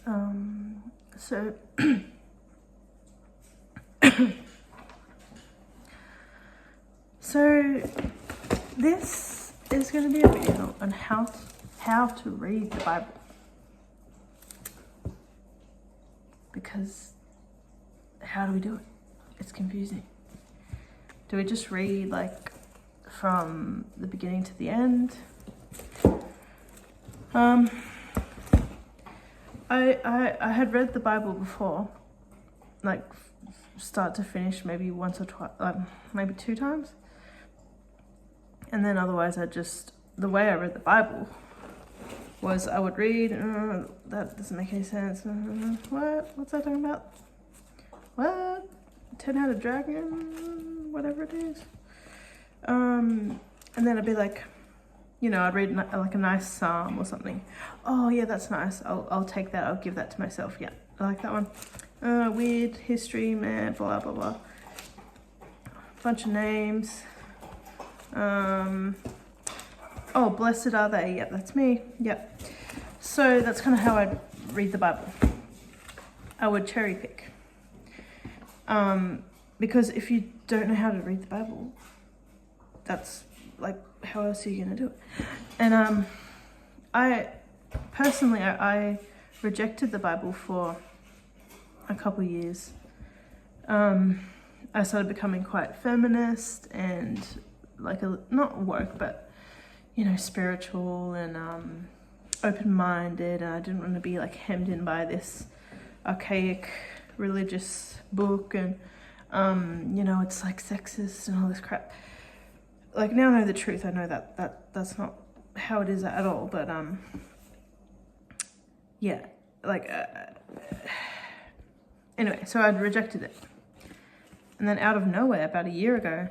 So so this is going to be a video on how to read the Bible, because how do we do it? It's confusing. Do we just read like from the beginning to the end? I had read the Bible before, like start to finish, maybe once or twice, maybe 2 times. And then otherwise the way I read the Bible was I would read, that doesn't make any sense. What's that talking about? What? 10-headed dragon, whatever it is. And then I'd be like, I'd read like a nice psalm or something. Oh yeah, that's nice. I'll take that. I'll give that to myself. Yeah, I like that one. Weird history, man, blah, blah, blah. Bunch of names. Oh, blessed are they. Yep, that's me. Yep. So that's kind of how I'd read the Bible. I would cherry pick. Because if you don't know how to read the Bible, that's like, how else are you going to do it? And I personally rejected the Bible for a couple years. I started becoming quite feminist and like not woke, but spiritual and open-minded. And I didn't want to be like hemmed in by this archaic religious book, and it's like sexist and all this crap. Like, now I know the truth. I know that's not how it is at all, but yeah, like anyway, so I'd rejected it. And then out of nowhere, about a year ago,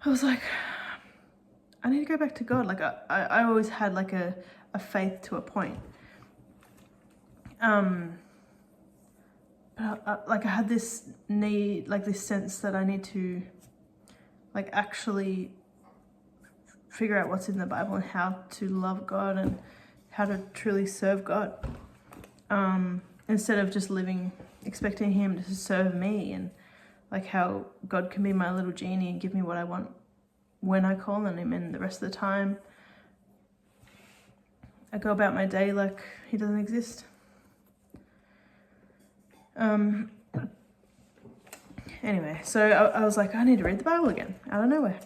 I was like, I need to go back to God. Like, I always had like a faith to a point. But I had this need, like this sense that I need to like actually figure out what's in the Bible and how to love God and how to truly serve God. Instead of just living, expecting Him to serve me, and like how God can be my little genie and give me what I want when I call on Him, and the rest of the time I go about my day like He doesn't exist. Anyway, so I was like, I need to read the Bible again, out of nowhere.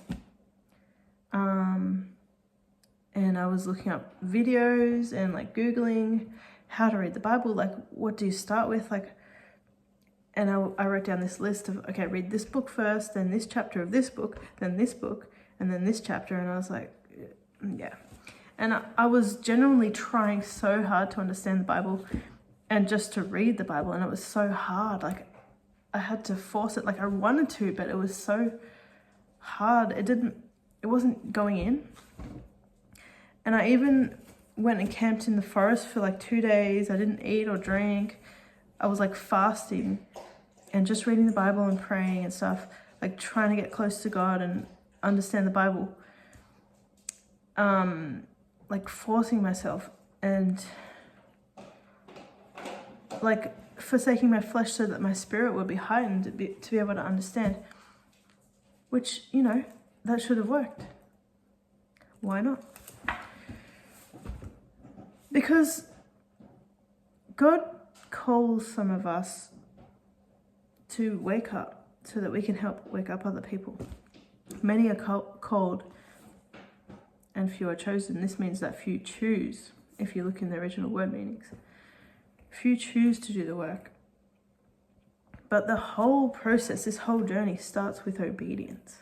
And I was looking up videos and like Googling how to read the Bible, like what do you start with, like, and I wrote down this list of, okay, read this book first, then this chapter of this book, then this book, and then this chapter, and I was like, yeah. And I was genuinely trying so hard to understand the Bible and just to read the Bible, and it was so hard. Like, I had to force it. Like, I wanted to, but it was so hard. It wasn't going in. And I even went and camped in the forest for like 2 days. I didn't eat or drink. I was like fasting and just reading the Bible and praying and stuff, like trying to get close to God and understand the Bible. Like forcing myself and like forsaking my flesh so that my spirit would be heightened to be able to understand, which, that should have worked. Why not? Because God calls some of us to wake up so that we can help wake up other people. Many are called and few are chosen. This means that few choose, if you look in the original word meanings. Few choose to do the work. But the whole process, this whole journey starts with obedience.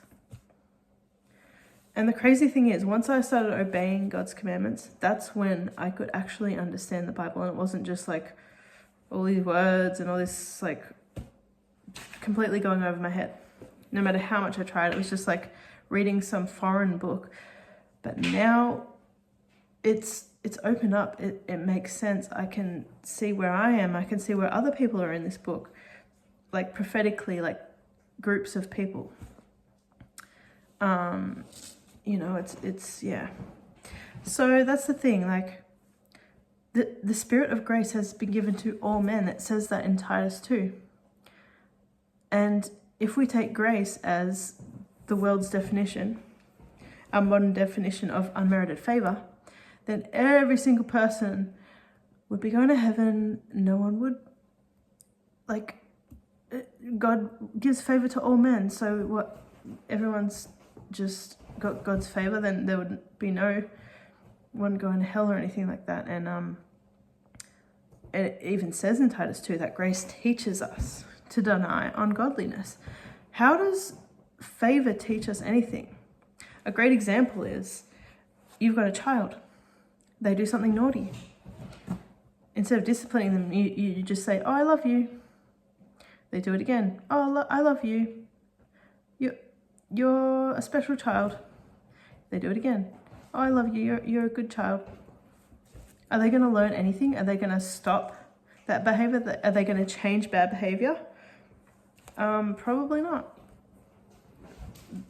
And the crazy thing is, once I started obeying God's commandments, that's when I could actually understand the Bible. And it wasn't just like all these words and all this like completely going over my head. No matter how much I tried, it was just like reading some foreign book. But now it's opened up. It makes sense. I can see where I am. I can see where other people are in this book, like prophetically, like groups of people. Yeah. So that's the thing. Like, the Spirit of grace has been given to all men. It says that in Titus 2. And if we take grace as the world's definition, our modern definition of unmerited favor, then every single person would be going to heaven. No one would, God gives favor to all men. So what, everyone's just got God's favor, then there would be no one going to hell or anything like that. And it even says in Titus 2 that grace teaches us to deny ungodliness. How does favor teach us anything? A great example is, you've got a child. They do something naughty. Instead of disciplining them, you just say, oh, I love you. They do it again. Oh, I love you. You're a special child. They do it again. Oh, I love you. You're a good child. Are they going to learn anything? Are they going to stop that behavior? Are they going to change bad behavior? Probably not.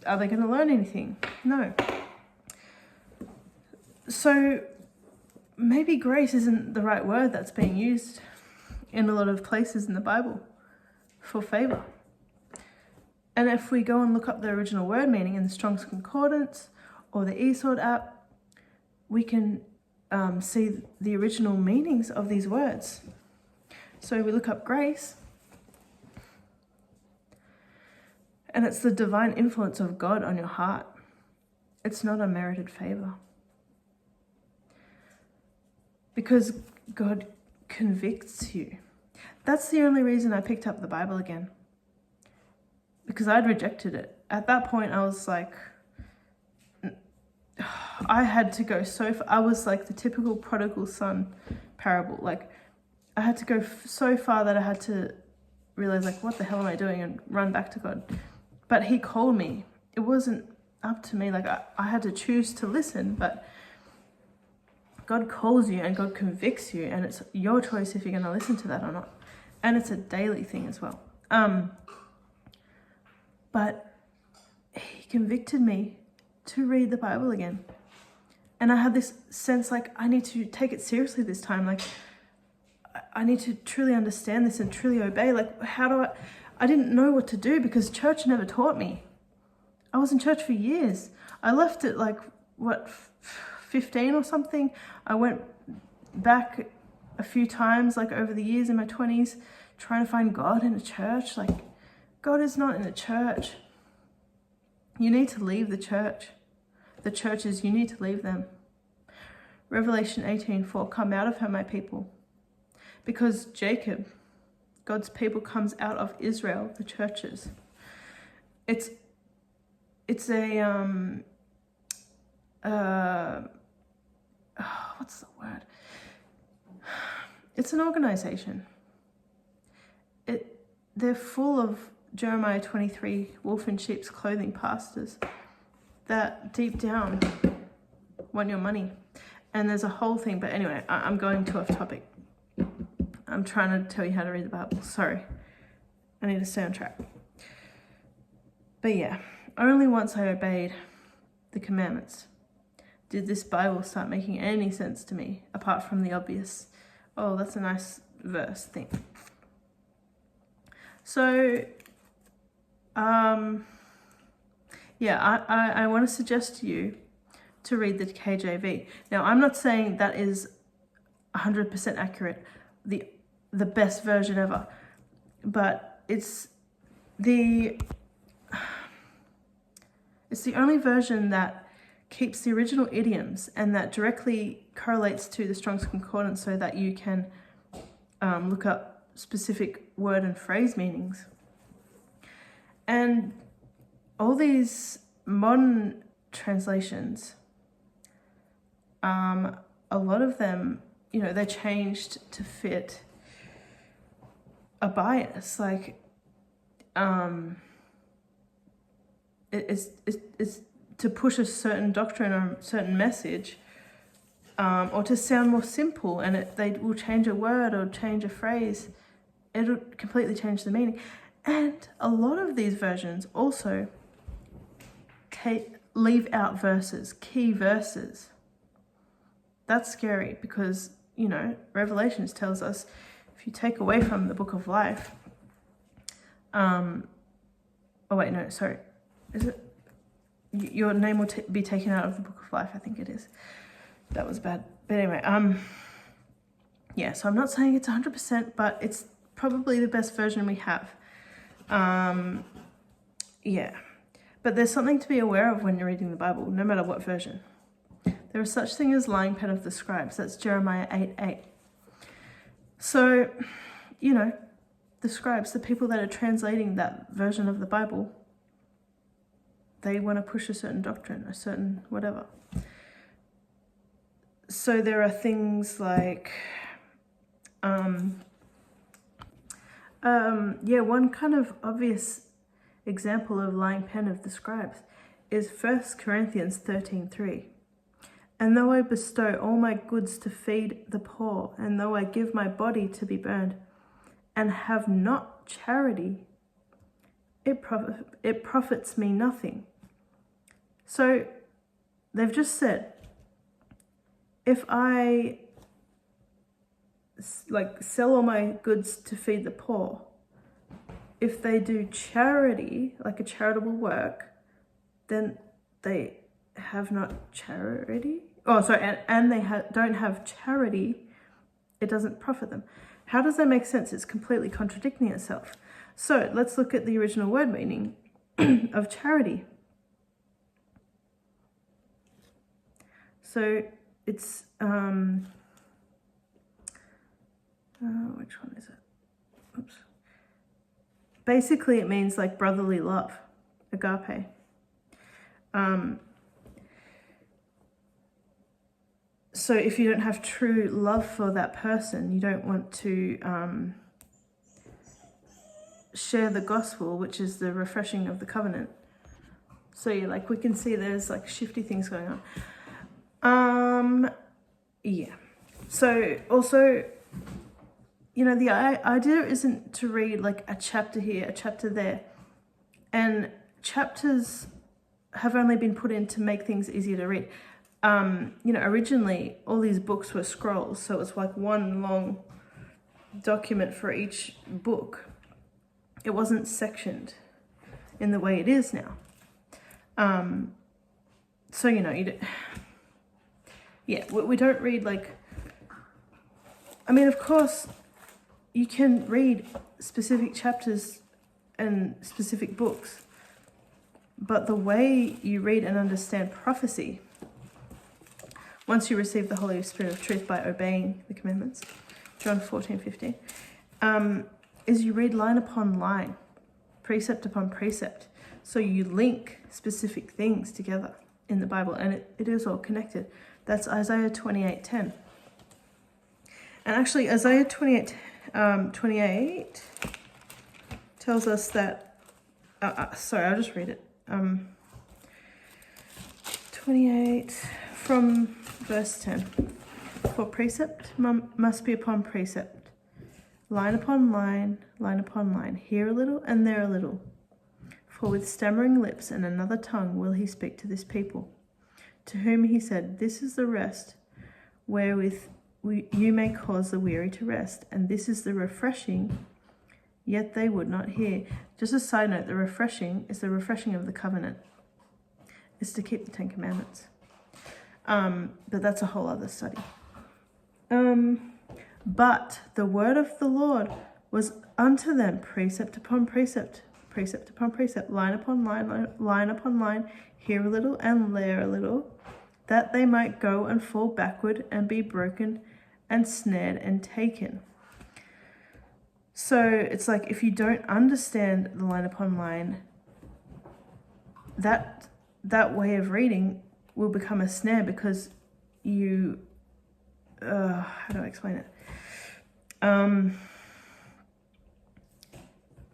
Are they going to learn anything? No. So maybe grace isn't the right word that's being used in a lot of places in the Bible for favor. And if we go and look up the original word meaning in the Strong's Concordance or the eSword app, we can see the original meanings of these words. So we look up grace, and it's the divine influence of God on your heart. It's not unmerited favor. Because God convicts you. That's the only reason I picked up the Bible again. Because I'd rejected it. At that point, I was like, I had to go so far. I was like the typical prodigal son parable. Like, I had to go so far that I had to realize, like, what the hell am I doing, and run back to God. But he called me. It wasn't up to me. Like, I had to choose to listen, but God calls you and God convicts you, and it's your choice if you're going to listen to that or not. And it's a daily thing as well. But he convicted me to read the Bible again. And I had this sense, like, I need to take it seriously this time. Like, I need to truly understand this and truly obey. Like, how do I didn't know what to do because church never taught me. I was in church for years. I left at 15 or something. I went back a few times, like, over the years in my 20s, trying to find God in a church. Like, God is not in a church. You need to leave the church. The churches, you need to leave them. Revelation 18:4, come out of her, my people. Because Jacob, God's people, comes out of Israel, the churches. It's a, what's the word? It's an organization. They're full of Jeremiah 23, wolf in sheep's clothing pastors that deep down want your money. And there's a whole thing, but anyway, I'm going too off topic. I'm trying to tell you how to read the Bible. Sorry. I need to stay on track. But yeah, only once I obeyed the commandments did this Bible start making any sense to me, apart from the obvious, oh, that's a nice verse thing. So, yeah, I want to suggest to you to read the KJV. Now, I'm not saying that is 100% accurate, the best version ever, but it's the only version that keeps the original idioms and that directly correlates to the Strong's Concordance, so that you can look up specific word and phrase meanings. And all these modern translations, a lot of them, they're changed to fit a bias. Like, it's to push a certain doctrine or a certain message, or to sound more simple, and they will change a word or change a phrase. It'll completely change the meaning. And a lot of these versions also leave out verses, key verses. That's scary because, Revelations tells us if you take away from the book of life, is it? Your name will be taken out of the book of life, I think it is. That was bad. But anyway, so I'm not saying it's 100%, but it's probably the best version we have. But there's something to be aware of when you're reading the Bible, no matter what version. There is such thing as lying pen of the scribes. That's Jeremiah 8:8. So, the scribes, the people that are translating that version of the Bible, they want to push a certain doctrine, a certain whatever. So there are things like, one kind of obvious example of lying pen of the scribes is 1 Corinthians 13:3. And though I bestow all my goods to feed the poor, and though I give my body to be burned, and have not charity, it profits me nothing. So they've just said, if I sell all my goods to feed the poor, if they do charity, like a charitable work, then they have not charity. And they don't have charity, it doesn't profit them. How does that make sense? It's completely contradicting itself. So let's look at the original word meaning of charity. So it's, which one is it? Oops. Basically, it means like brotherly love, agape. So if you don't have true love for that person, you don't want to share the gospel, which is the refreshing of the covenant. So we can see there's shifty things going on. So also, the idea isn't to read a chapter here, a chapter there. And chapters have only been put in to make things easier to read. Originally all these books were scrolls, so it was one long document for each book. It wasn't sectioned in the way it is now. We don't read of course you can read specific chapters and specific books, but the way you read and understand prophecy, once you receive the Holy Spirit of truth by obeying the commandments, John 14:15, is you read line upon line, precept upon precept. So you link specific things together in the Bible, and it is all connected. That's Isaiah 28:10. And actually, Isaiah 28 tells us that, I'll just read it. 28 from verse 10. For precept must be upon precept, line upon line, line upon line, here a little and there a little. For with stammering lips and another tongue will he speak to this people, to whom he said, this is the rest wherewith you may cause the weary to rest, and this is the refreshing, yet they would not hear. Just a side note, the refreshing is the refreshing of the covenant. It's to keep the 10 Commandments. But that's a whole other study. But the word of the Lord was unto them precept upon precept, precept upon precept, line upon line, line upon line, here a little and there a little, that they might go and fall backward and be broken and snared and taken. So it's if you don't understand the line upon line, that way of reading will become a snare, because you, how do I explain it?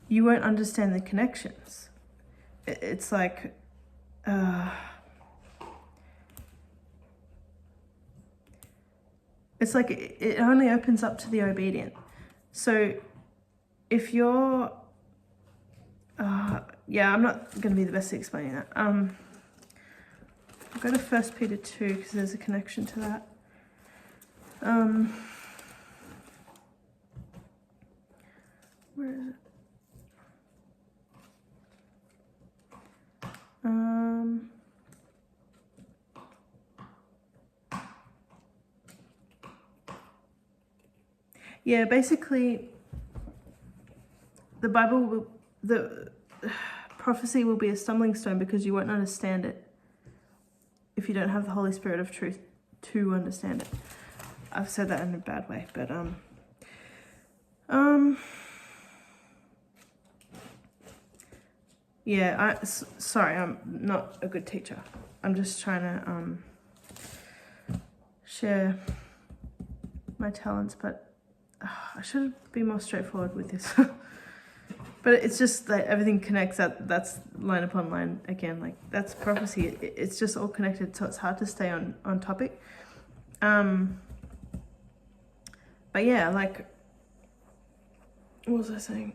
You won't understand the connections. It's it only opens up to the obedient. So if you're, I'm not going to be the best at explaining that. I'll go to 1 Peter 2 because there's a connection to that. Where is it? Yeah, basically, the Bible, the prophecy will be a stumbling stone because you won't understand it if you don't have the Holy Spirit of truth to understand it. I've said that in a bad way, but yeah, sorry, I'm not a good teacher. I'm just trying to share my talents, but I should be more straightforward with this. But it's just that everything connects. That's line upon line again. Like, that's prophecy. It's just all connected, so it's hard to stay on topic. But yeah, like, what was I saying?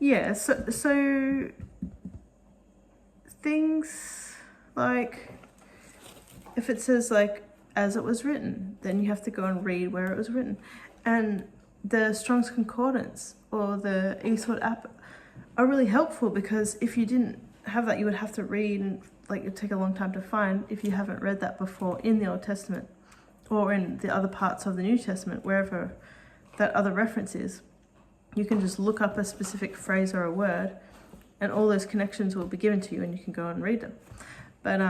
Yeah, so things like, if it says like, as it was written, then you have to go and read where it was written. And the Strong's Concordance or the eSword app are really helpful, because if you didn't have that, you would have to read, and like it'd take a long time to find if you haven't read that before in the Old Testament or in the other parts of the New Testament, wherever that other reference is. You can just look up a specific phrase or a word, and all those connections will be given to you, and you can go and read them. But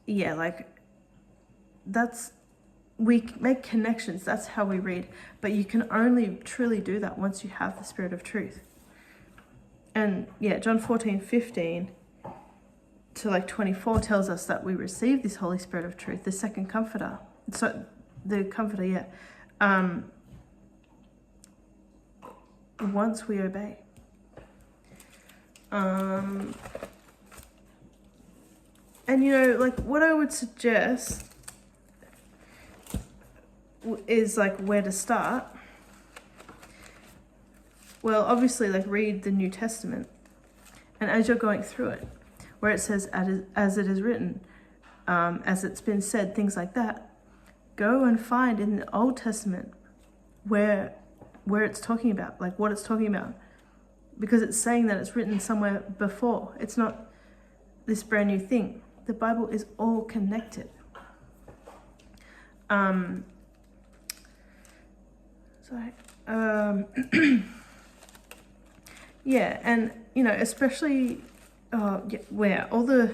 yeah, like, we make connections. That's how we read. But you can only truly do that once you have the Spirit of truth. And yeah, John 14:15 to like 24 tells us that we receive this Holy Spirit of truth, the second comforter. So the comforter, yeah. Once we obey. And you know, like, what I would suggest is like where to start. Well, obviously, like, read the New Testament, and as you're going through it, where it says as it is written, as it's been said, things like that, go and find in the Old Testament where it's talking about, like what it's talking about, because it's saying that it's written somewhere before. It's not this brand new thing. The Bible is all connected. Yeah, and you know, especially where all the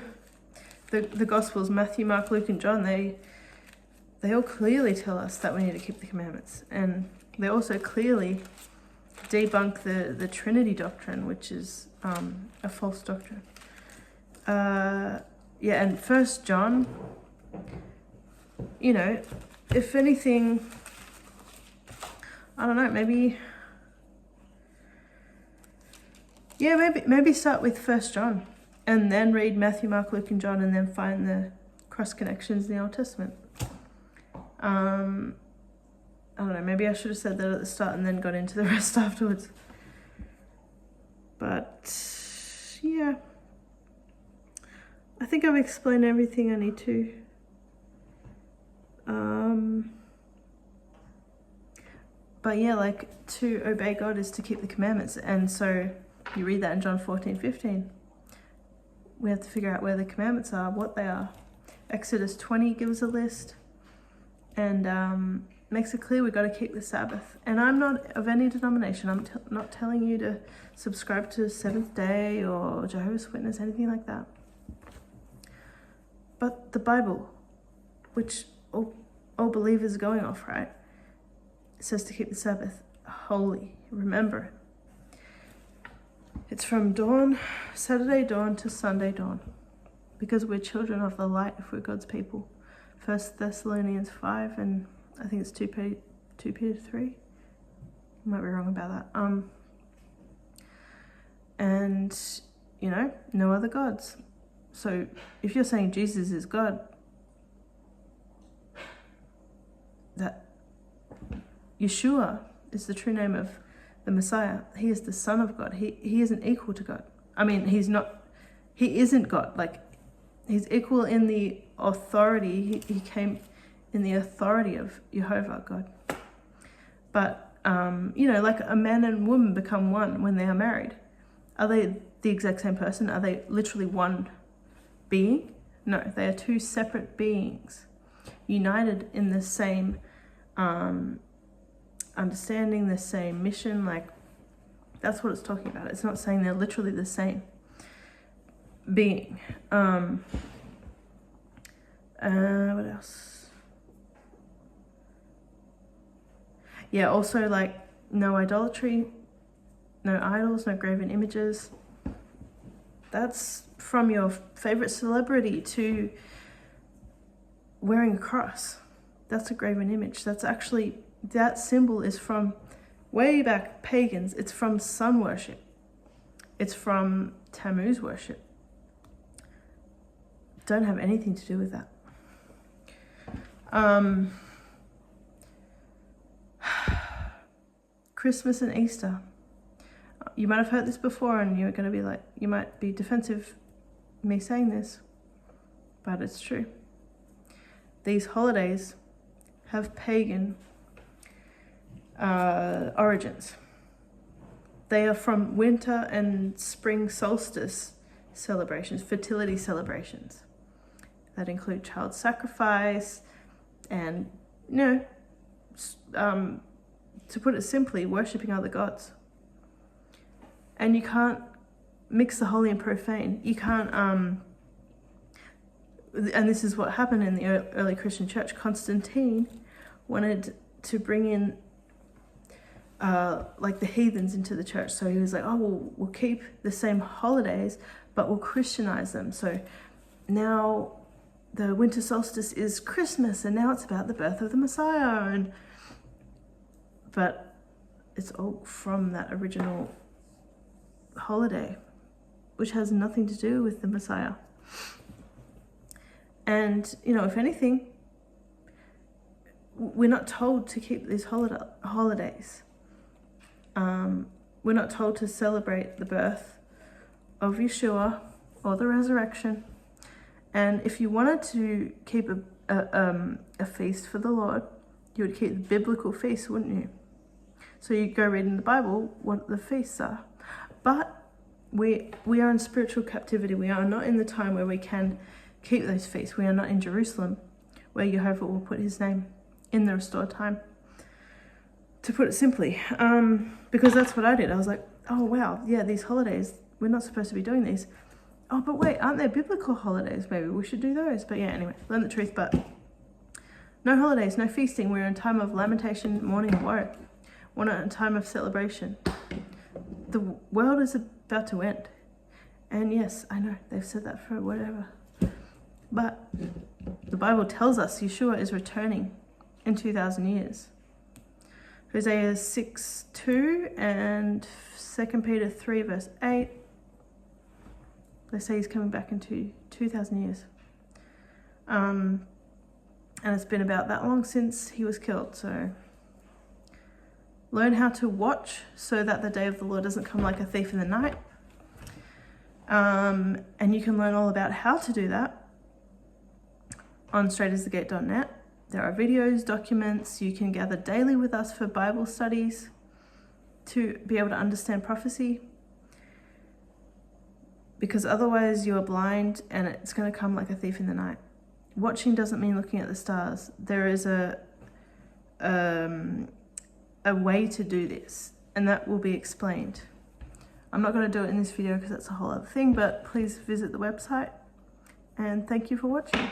Gospels, Matthew, Mark, Luke, and John, they all clearly tell us that we need to keep the commandments, and they also clearly debunk the Trinity doctrine, which is a false doctrine. Yeah, and 1 John, you know, if anything, I don't know, maybe start with 1 John, and then read Matthew, Mark, Luke, and John, and then find the cross connections in the Old Testament. I don't know, maybe I should have said that at the start and then got into the rest afterwards. But yeah, I think I've explained everything I need to. But yeah, like, to obey God is to keep the commandments, and so you read that in John 14:15. We have to figure out where the commandments are, what they are. Exodus 20 gives a list, and makes it clear we've got to keep the Sabbath. And I'm not of any denomination. I'm not telling you to subscribe to Seventh Day or Jehovah's Witness, anything like that. But the Bible, which all believers are going off, right? It says to keep the Sabbath holy. Remember it. It's from Saturday dawn to Sunday dawn, because we're children of the light if we're God's people. 1 Thessalonians 5, and I think it's 2 Peter 3. I might be wrong about that. And, you know, no other gods. So if you're saying Jesus is God, that Yeshua is the true name of the Messiah. He is the Son of God. He isn't equal to God. I mean, he isn't God. Like, He's equal in the authority. He came in the authority of Jehovah, God. But, you know, like a man and woman become one when they are married. Are they the exact same person? Are they literally one being? No, they are two separate beings, united in the same understanding, the same mission. Like, that's what it's talking about. It's not saying they're literally the same being. What else? Yeah, also like no idolatry, no idols, no graven images. That's from your favorite celebrity to wearing a cross. That's a graven image. That's actually, that symbol is from way back pagans. It's from sun worship. It's from Tammuz worship. Don't have anything to do with that. Christmas and Easter. You might have heard this before and you're going to be like, you might be defensive me saying this, but it's true. These holidays have pagan origins. They are from winter and spring solstice celebrations, fertility celebrations that include child sacrifice and, you know, to put it simply, worshipping other gods. And you can't mix the holy and profane. You can't, and this is what happened in the early Christian church. Constantine wanted to bring in like the heathens into the church. So he was like, oh, we'll keep the same holidays, but we'll Christianize them. So now the winter solstice is Christmas, and now it's about the birth of the Messiah. But it's all from that original holiday, which has nothing to do with the Messiah. And, you know, if anything, we're not told to keep these holidays. We're not told to celebrate the birth of Yeshua or the resurrection. And if you wanted to keep a feast for the Lord, you would keep the biblical feast, wouldn't you? So you go read in the Bible what the feasts are. But we are in spiritual captivity. We are not in the time where we can keep those feasts. We are not in Jerusalem, where Jehovah will put his name in the restored time. To put it simply, because that's what I did. I was like, oh wow, yeah, these holidays, we're not supposed to be doing these. Oh, but wait, aren't there biblical holidays? Maybe we should do those. But yeah, anyway, learn the truth. But no holidays, no feasting. We're in time of lamentation, mourning, and woe. We're not in time of celebration. The world is about to end. And yes, I know, they've said that for whatever. But the Bible tells us Yeshua is returning in 2,000 years. Hosea 6:2 and 2 Peter 3 verse 8. They say he's coming back in 2,000 years. And it's been about that long since he was killed. So learn how to watch so that the day of the Lord doesn't come like a thief in the night. And you can learn all about how to do that on SpiritofTruth.Remnant. There are videos, documents. You can gather daily with us for Bible studies to be able to understand prophecy. Because otherwise you are blind and it's going to come like a thief in the night. Watching doesn't mean looking at the stars. There is a way to do this, and that will be explained. I'm not going to do it in this video because that's a whole other thing, but please visit the website, and thank you for watching.